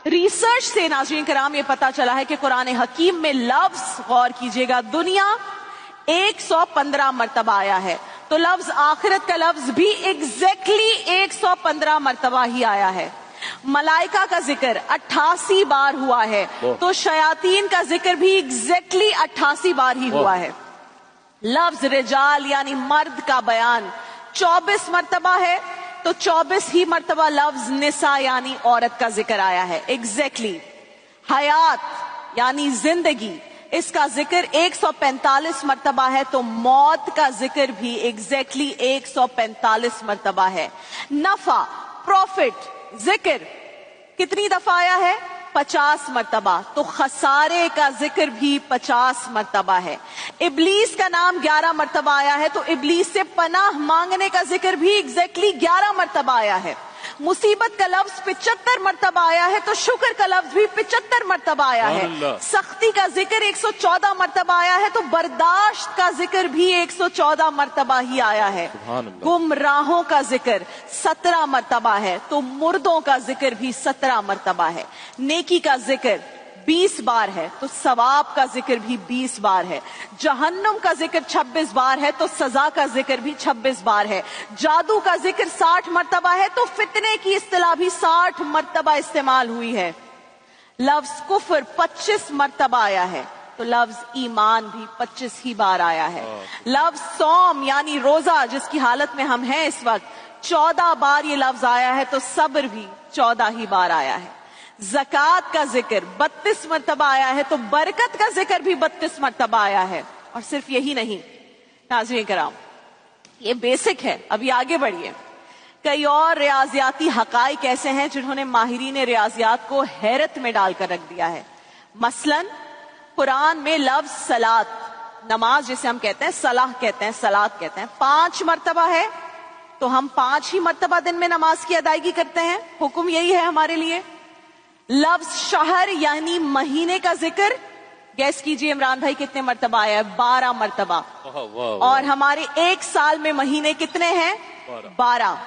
Research से नाज़रीन कराम ये पता चला है कि कुरान हकीम में लफ्ज, गौर कीजिएगा, दुनिया 115 मरतबा आया है, तो लफ्ज आखिरत का लफ्ज भी एग्जैक्टली 115 मरतबा ही आया है। मलाइका का जिक्र 88 बार हुआ है, तो शयातीन का जिक्र भी एग्जैक्टली 88 बार ही हुआ है। लफ्ज रिजाल यानी मर्द का बयान 24 मरतबा है, तो 24 ही मरतबा लफ्ज निसा यानी औरत का जिक्र आया है एग्जैक्टली। हयात यानी जिंदगी, इसका जिक्र 145 मरतबा है, तो मौत का जिक्र भी एग्जैक्टली 145 मरतबा है। नफा, प्रॉफिट, जिक्र कितनी दफा आया है? 50 मरतबा, तो खसारे का जिक्र भी 50 मरतबा है। इब्लीस का नाम 11 मरतबा आया है, तो इब्लीस से पनाह मांगने का जिक्र भी एग्जैक्टली 11 मरतबा आया है। मुसीबत का लफ्ज 75 मरतबा आया है, तो शुक्र का लफ्ज भी 75 मरतबा आया है। सख्ती का जिक्र 114 मरतबा आया है, तो बर्दाश्त का जिक्र भी 114 मरतबा ही आया है। गुमराहों का जिक्र 17 मरतबा है, तो मुर्दों का जिक्र भी 17 मरतबा है। नेकी का जिक्र 20 बार है, तो सवाब का जिक्र भी 20 बार है। जहन्नुम का जिक्र 26 बार है, तो सजा का जिक्र भी 26 बार है। जादू का जिक्र 60 मरतबा है, तो फितने की इस्तिलाह भी 60 मरतबा इस्तेमाल हुई है। लफ्ज कुफ्र 25 मरतबा आया है, तो लफ्ज ईमान भी 25 ही बार आया है। लफ्ज सौम यानी रोजा, जिसकी हालत में हम हैं इस वक्त, 14 बार ये लफ्ज आया है, तो सब्र भी 14 ही बार आया है। ज़कात का जिक्र 32 मरतबा आया है, तो बरकत का जिक्र भी 32 मरतबा आया है। और सिर्फ यही नहीं नाज़रीन कराम, ये बेसिक है, अभी आगे बढ़िए। कई और रियाजियाती हकाइक ऐसे हैं जिन्होंने माहिरीन रियाजियात को हैरत में डालकर रख दिया है। मसलन कुरान में लफ्ज सलात, नमाज जिसे हम कहते हैं, सलाह कहते हैं, सलात कहते हैं, 5 मरतबा है, तो हम 5 ही मरतबा दिन में नमाज की अदायगी करते हैं। हुक्म यही है हमारे लिए। लफ्ज शहर यानी महीने का जिक्र, गैस कीजिए इमरान भाई कितने मरतबा आया है? 12 मरतबा। और हमारे एक साल में महीने कितने हैं? 12।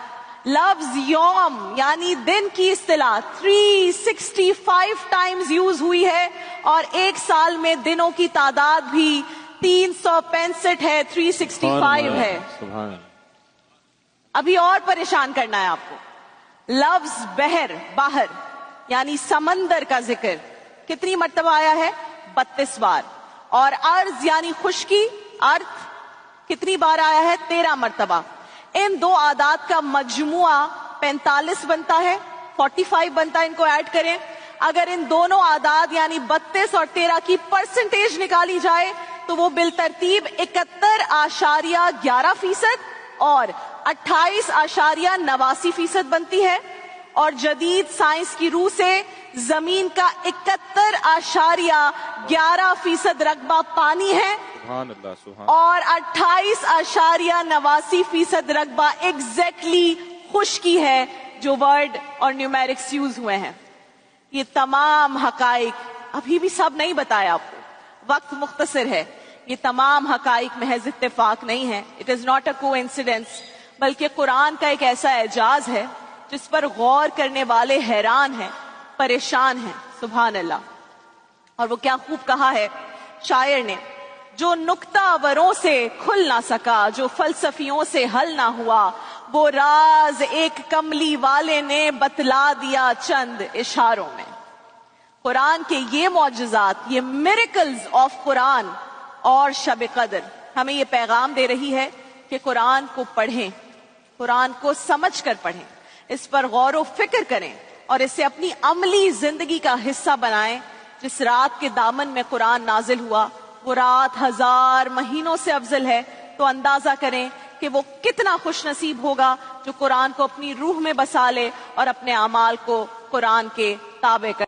लफ्ज यौम यानी दिन की इस्तिलाह 365 टाइम्स यूज हुई है, और एक साल में दिनों की तादाद भी 365 है, 365 है। अभी और परेशान करना है आपको। लफ्ज बहर, बाहर यानी समंदर का जिक्र कितनी मरतबा आया है? 32 बार। और अर्ज यानी खुश्की, अर्थ कितनी बार आया है? 13 मरतबा। इन दो आदात का मजमुआ 45 बनता है, 45 बनता है, इनको ऐड करें। अगर इन दोनों आदात यानी 32 और 13 की परसेंटेज निकाली जाए, तो वो बिलतरतीब 71.11% और 28.89% बनती है। और जदीद साइंस की रूह से जमीन का 71.11% रकबा पानी है, और 28.89% रकबा एग्जैक्टली खुश्की है, जो वर्ड और न्यूमेरिक्स यूज हुए हैं। ये तमाम हकाइक अभी भी सब नहीं बताया आपको, वक्त मुख्तसर है। ये तमाम हकाइक महज इत्तेफाक नहीं है, it is not a coincidence, बल्कि कुरान का एक ऐसा एजाज है जिस पर गौर करने वाले हैरान हैं, परेशान हैं। सुभान अल्लाह। और वो क्या खूब कहा है शायर ने, जो नुक्तावरों से खुल ना सका, जो फलसफियों से हल ना हुआ, वो राज एक कमली वाले ने बतला दिया चंद इशारों में। कुरान के ये मौजज़ात, ये मिरेकल्स ऑफ कुरान और शब कदर हमें ये पैगाम दे रही है कि कुरान को पढ़ें, कुरान को समझ कर पढ़ें, इस पर गौर व फिक्र करें, और इसे अपनी अमली जिंदगी का हिस्सा बनाएं। जिस रात के दामन में कुरान नाजिल हुआ, वो रात 1000 महीनों से अफजल है, तो अंदाजा करें कि वो कितना खुश नसीब होगा जो कुरान को अपनी रूह में बसा ले और अपने अमाल को कुरान के ताबे कर